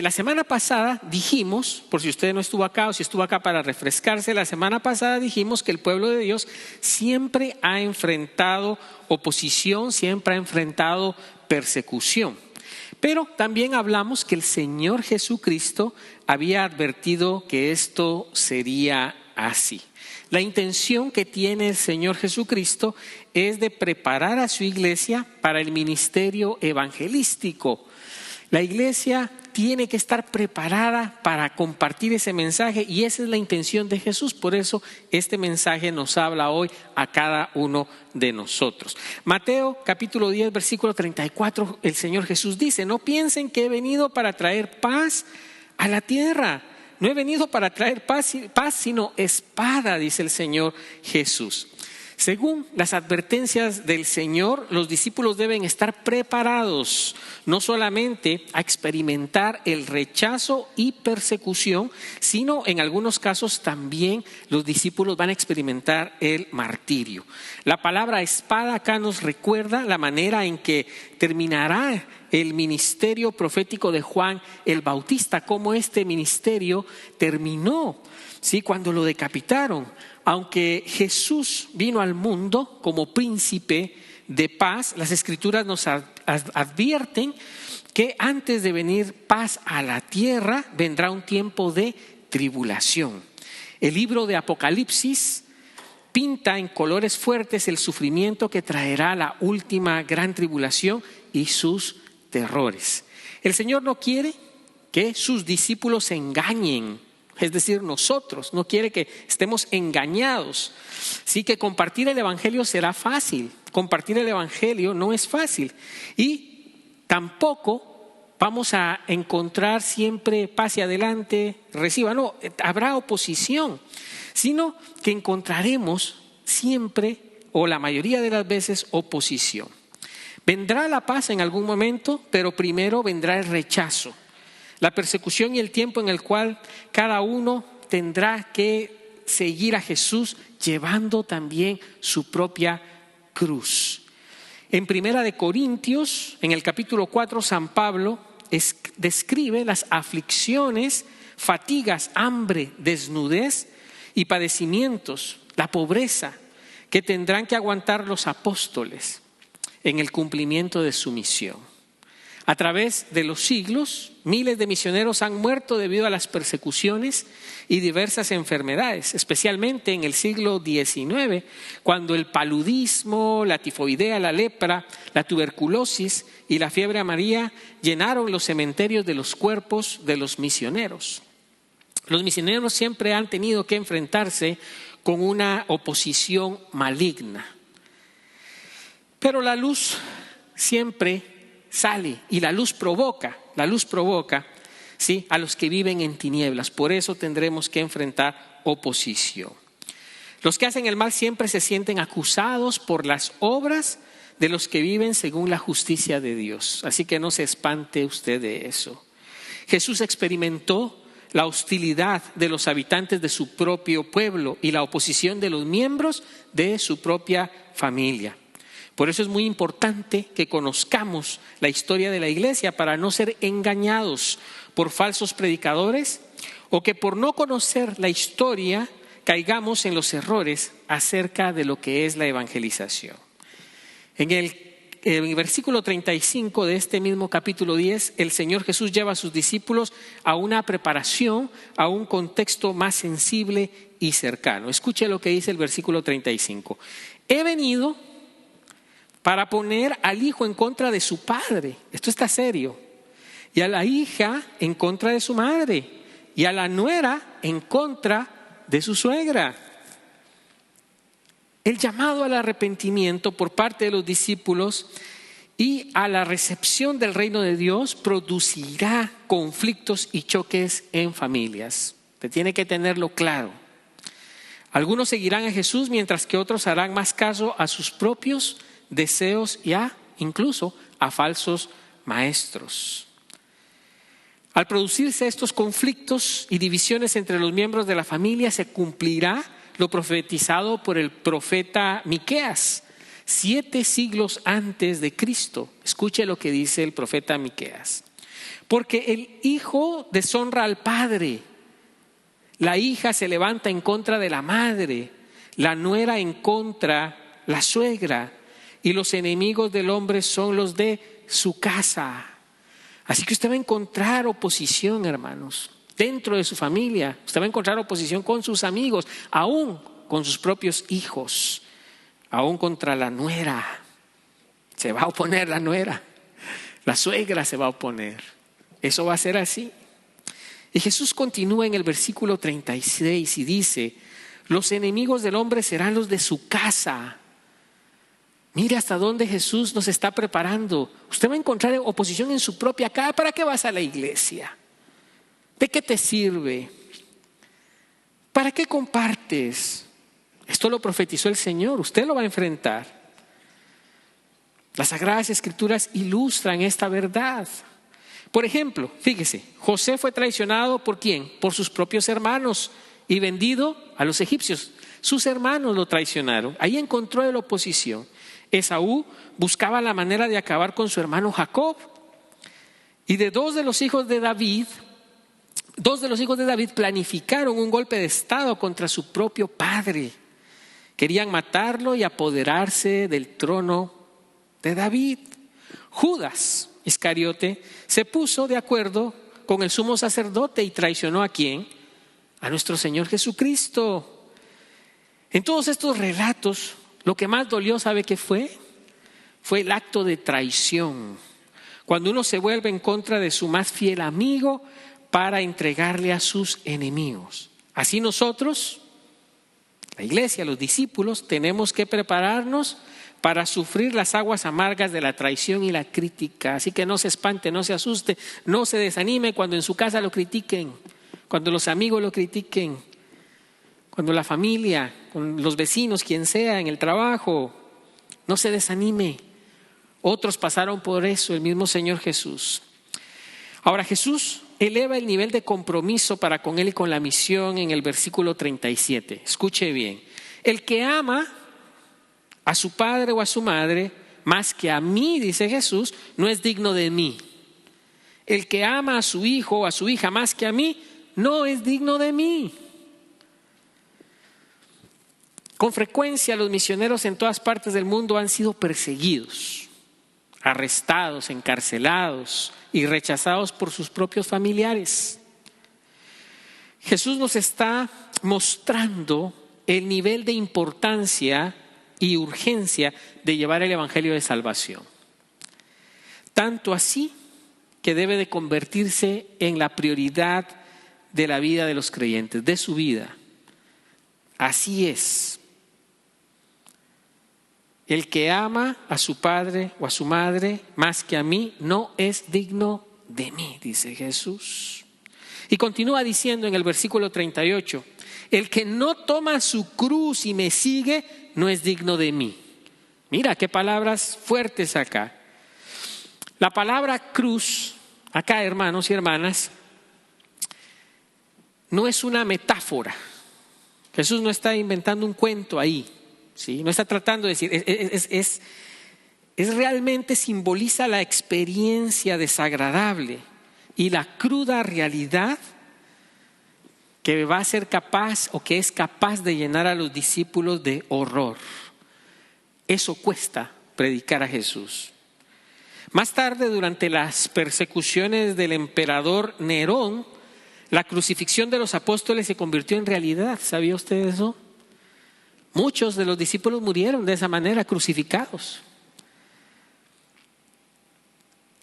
La semana pasada dijimos, por si usted no estuvo acá o si estuvo acá para refrescarse, la semana pasada dijimos que el pueblo de Dios siempre ha enfrentado oposición, siempre ha enfrentado persecución. Pero también hablamos que el Señor Jesucristo había advertido que esto sería así. La intención que tiene el Señor Jesucristo es de preparar a su iglesia para el ministerio evangelístico. La iglesia tiene que estar preparada para compartir ese mensaje y esa es la intención de Jesús. Por eso este mensaje nos habla hoy a cada uno de nosotros. Mateo capítulo 10 versículo 34, el Señor Jesús dice: no piensen que he venido para traer paz a la tierra. No he venido para traer paz, sino espada, dice el Señor Jesús. Según las advertencias del Señor, los discípulos deben estar preparados no solamente a experimentar el rechazo y persecución, sino en algunos casos también los discípulos van a experimentar el martirio. La palabra espada acá nos recuerda la manera en que terminará el ministerio profético de Juan el Bautista, cómo este ministerio terminó, ¿sí? Cuando lo decapitaron. Aunque Jesús vino al mundo como príncipe de paz, las Escrituras nos advierten que antes de venir paz a la tierra, vendrá un tiempo de tribulación. El libro de Apocalipsis pinta en colores fuertes el sufrimiento que traerá la última gran tribulación y sus terrores. El Señor no quiere que sus discípulos se engañen. Es decir, nosotros, no quiere que estemos engañados. Sí, que compartir el evangelio será fácil. Compartir el evangelio no es fácil. Y tampoco vamos a encontrar siempre pase adelante, reciba. No, habrá oposición. Sino que encontraremos siempre, o la mayoría de las veces, oposición. Vendrá la paz en algún momento, pero primero vendrá el rechazo. La persecución y el tiempo en el cual cada uno tendrá que seguir a Jesús llevando también su propia cruz. En Primera de Corintios, en el capítulo 4, San Pablo describe las aflicciones, fatigas, hambre, desnudez y padecimientos, la pobreza que tendrán que aguantar los apóstoles en el cumplimiento de su misión. A través de los siglos, miles de misioneros han muerto debido a las persecuciones y diversas enfermedades, especialmente en el siglo XIX, cuando el paludismo, la tifoidea, la lepra, la tuberculosis y la fiebre amarilla llenaron los cementerios de los cuerpos de los misioneros. Los misioneros siempre han tenido que enfrentarse con una oposición maligna. Pero la luz siempre sale y la luz provoca, ¿sí?, a los que viven en tinieblas. Por eso tendremos que enfrentar oposición. Los que hacen el mal siempre se sienten acusados por las obras de los que viven según la justicia de Dios. Así que no se espante usted de eso. Jesús experimentó la hostilidad de los habitantes de su propio pueblo y la oposición de los miembros de su propia familia. Por eso es muy importante que conozcamos la historia de la iglesia para no ser engañados por falsos predicadores o que por no conocer la historia caigamos en los errores acerca de lo que es la evangelización. En el versículo 35 de este mismo capítulo 10, el Señor Jesús lleva a sus discípulos a una preparación, a un contexto más sensible y cercano. Escuche lo que dice el versículo 35. He venido para poner al hijo en contra de su padre, esto está serio, y a la hija en contra de su madre, y a la nuera en contra de su suegra. El llamado al arrepentimiento por parte de los discípulos y a la recepción del reino de Dios producirá conflictos y choques en familias. Usted tiene que tenerlo claro. Algunos seguirán a Jesús mientras que otros harán más caso a sus propios deseos y incluso a falsos maestros. Al producirse estos conflictos y divisiones entre los miembros de la familia, se cumplirá lo profetizado por el profeta Miqueas 7 siglos antes de Cristo. Escuche lo que dice el profeta Miqueas. Porque el hijo deshonra al padre, la hija se levanta en contra de la madre, la nuera en contra la suegra, y los enemigos del hombre son los de su casa. Así que usted va a encontrar oposición, hermanos, dentro de su familia. Usted va a encontrar oposición con sus amigos, aún con sus propios hijos, aún contra la nuera. Se va a oponer la nuera, la suegra se va a oponer. Eso va a ser así. Y Jesús continúa en el versículo 36 y dice: los enemigos del hombre serán los de su casa. Mire hasta dónde Jesús nos está preparando. Usted va a encontrar oposición en su propia casa. ¿Para qué vas a la iglesia? ¿De qué te sirve? ¿Para qué compartes? Esto lo profetizó el Señor. Usted lo va a enfrentar. Las Sagradas Escrituras ilustran esta verdad. Por ejemplo, fíjese, José fue traicionado ¿por quién? Por sus propios hermanos y vendido a los egipcios. Sus hermanos lo traicionaron. Ahí encontró la oposición. Esaú buscaba la manera de acabar con su hermano Jacob. Y dos de los hijos de David planificaron un golpe de estado contra su propio padre. Querían matarlo y apoderarse del trono de David. Judas Iscariote se puso de acuerdo con el sumo sacerdote y traicionó ¿a quién? A nuestro Señor Jesucristo. En todos estos relatos, lo que más dolió, ¿sabe qué fue? Fue el acto de traición. Cuando uno se vuelve en contra de su más fiel amigo para entregarle a sus enemigos. Así nosotros, la iglesia, los discípulos, tenemos que prepararnos para sufrir las aguas amargas de la traición y la crítica. Así que no se espante, no se asuste, no se desanime cuando en su casa lo critiquen, cuando los amigos lo critiquen, cuando la familia, con los vecinos, quien sea, en el trabajo. No se desanime. Otros pasaron por eso, el mismo Señor Jesús. Ahora Jesús eleva el nivel de compromiso para con él y con la misión en el versículo 37. Escuche bien. El que ama a su padre o a su madre más que a mí, dice Jesús, no es digno de mí. El que ama a su hijo o a su hija más que a mí, no es digno de mí. Con frecuencia los misioneros en todas partes del mundo han sido perseguidos, arrestados, encarcelados y rechazados por sus propios familiares. Jesús nos está mostrando el nivel de importancia y urgencia de llevar el evangelio de salvación. Tanto así que debe de convertirse en la prioridad de la vida de los creyentes, de su vida. Así es. El que ama a su padre o a su madre más que a mí no es digno de mí, dice Jesús. Y continúa diciendo en el versículo 38, el que no toma su cruz y me sigue no es digno de mí. Mira qué palabras fuertes acá. La palabra cruz, acá hermanos y hermanas, no es una metáfora. Jesús no está inventando un cuento ahí. ¿Sí? No está tratando de decir, es realmente simboliza la experiencia desagradable y la cruda realidad que va a ser capaz o que es capaz de llenar a los discípulos de horror. Eso cuesta predicar a Jesús. Más tarde, durante las persecuciones del emperador Nerón, la crucifixión de los apóstoles se convirtió en realidad. ¿Sabía usted eso? Muchos de los discípulos murieron de esa manera, crucificados.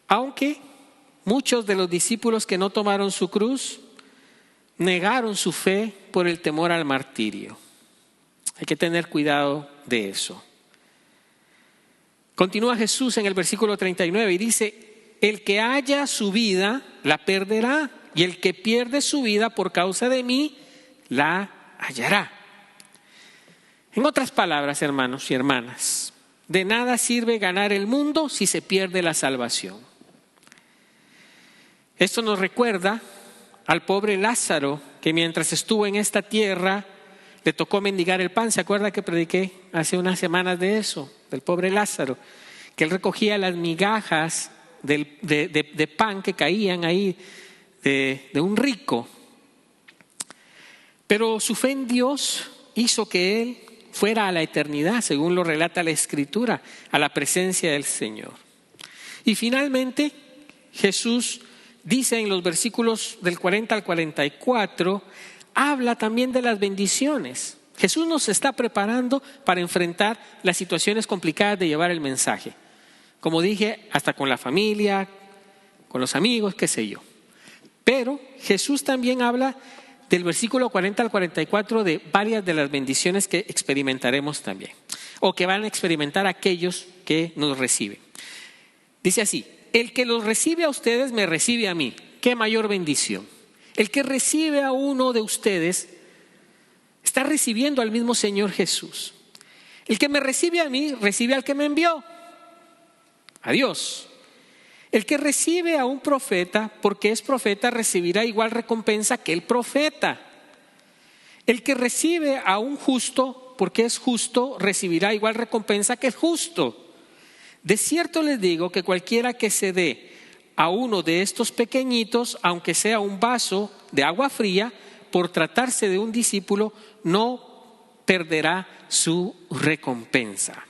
Aunque muchos de los discípulos que no tomaron su cruz negaron su fe por el temor al martirio. Hay que tener cuidado de eso. Continúa Jesús en el versículo 39 y dice, el que haya su vida la perderá, y el que pierde su vida por causa de mí la hallará. En otras palabras, hermanos y hermanas, de nada sirve ganar el mundo si se pierde la salvación. Esto nos recuerda al pobre Lázaro, que mientras estuvo en esta tierra le tocó mendigar el pan. ¿Se acuerda que prediqué hace unas semanas de eso? Del pobre Lázaro, que él recogía las migajas de pan que caían ahí de un rico. Pero su fe en Dios hizo que él fuera a la eternidad, según lo relata la Escritura, a la presencia del Señor. Y finalmente, Jesús dice en los versículos del 40 al 44, habla también de las bendiciones. Jesús nos está preparando para enfrentar las situaciones complicadas de llevar el mensaje. Como dije, hasta con la familia, con los amigos, qué sé yo. Pero Jesús también habla del versículo 40 al 44 de varias de las bendiciones que experimentaremos también, o que van a experimentar aquellos que nos reciben. Dice así: el que los recibe a ustedes me recibe a mí. ¡Qué mayor bendición! El que recibe a uno de ustedes está recibiendo al mismo Señor Jesús. El que me recibe a mí recibe al que me envió, a Dios. El que recibe a un profeta, porque es profeta, recibirá igual recompensa que el profeta. El que recibe a un justo, porque es justo, recibirá igual recompensa que el justo. De cierto les digo que cualquiera que se dé a uno de estos pequeñitos, aunque sea un vaso de agua fría, por tratarse de un discípulo, no perderá su recompensa.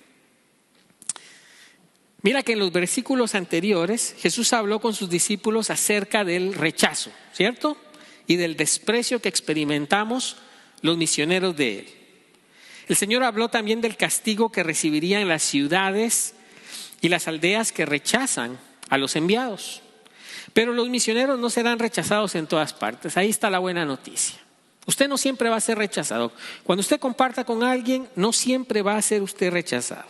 Mira que en los versículos anteriores Jesús habló con sus discípulos acerca del rechazo, ¿cierto? Y del desprecio que experimentamos los misioneros de Él. El Señor habló también del castigo que recibirían las ciudades y las aldeas que rechazan a los enviados. Pero los misioneros no serán rechazados en todas partes. Ahí está la buena noticia. Usted no siempre va a ser rechazado. Cuando usted comparta con alguien, no siempre va a ser usted rechazado.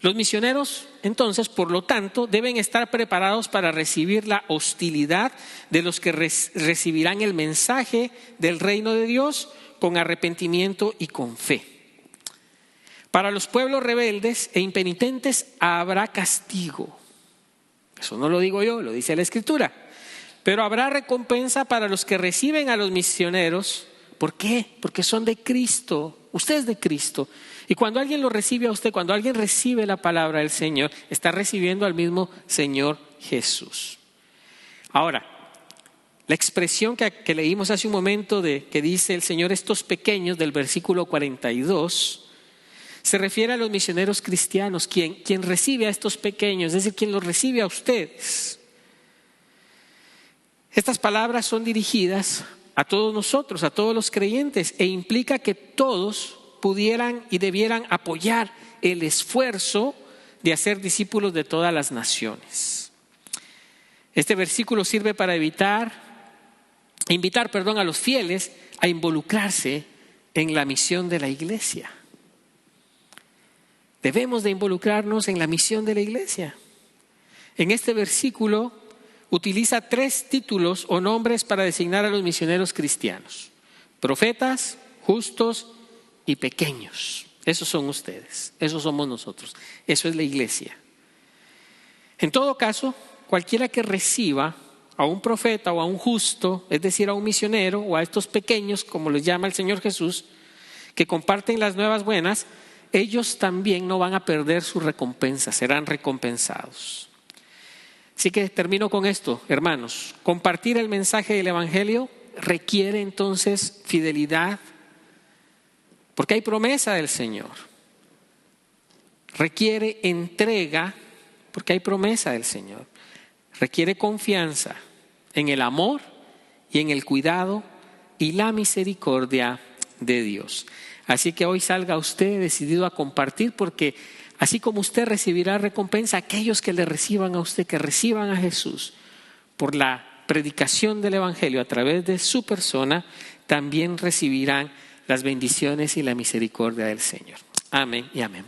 Los misioneros, entonces, por lo tanto, deben estar preparados para recibir la hostilidad de los que recibirán el mensaje del reino de Dios con arrepentimiento y con fe. Para los pueblos rebeldes e impenitentes habrá castigo. Eso no lo digo yo, lo dice la Escritura. Pero habrá recompensa para los que reciben a los misioneros. ¿Por qué? Porque son de Cristo. Usted es de Cristo. Y cuando alguien lo recibe a usted, cuando alguien recibe la palabra del Señor, está recibiendo al mismo Señor Jesús. Ahora, la expresión que leímos hace un momento que dice el Señor estos pequeños del versículo 42, se refiere a los misioneros cristianos, quien recibe a estos pequeños, es decir, quien los recibe a ustedes. Estas palabras son dirigidas a todos nosotros, a todos los creyentes, e implica que todos pudieran y debieran apoyar el esfuerzo de hacer discípulos de todas las naciones. Este versículo sirve para invitar a los fieles a involucrarse en la misión de la iglesia. Debemos de involucrarnos en la misión de la iglesia. En este versículo utiliza 3 títulos o nombres para designar a los misioneros cristianos: profetas, justos y pequeños. Esos son ustedes, esos somos nosotros, eso es la iglesia. En todo caso, cualquiera que reciba a un profeta o a un justo, es decir, a un misionero o a estos pequeños, como les llama el Señor Jesús, que comparten las nuevas buenas, ellos también no van a perder su recompensa, serán recompensados. Así que termino con esto, hermanos. Compartir el mensaje del Evangelio requiere entonces fidelidad, porque hay promesa del Señor. Requiere entrega, porque hay promesa del Señor. Requiere confianza en el amor y en el cuidado y la misericordia de Dios. Así que hoy salga usted decidido a compartir, porque así como usted recibirá recompensa, aquellos que le reciban a usted, que reciban a Jesús por la predicación del Evangelio a través de su persona, también recibirán las bendiciones y la misericordia del Señor. Amén y amén.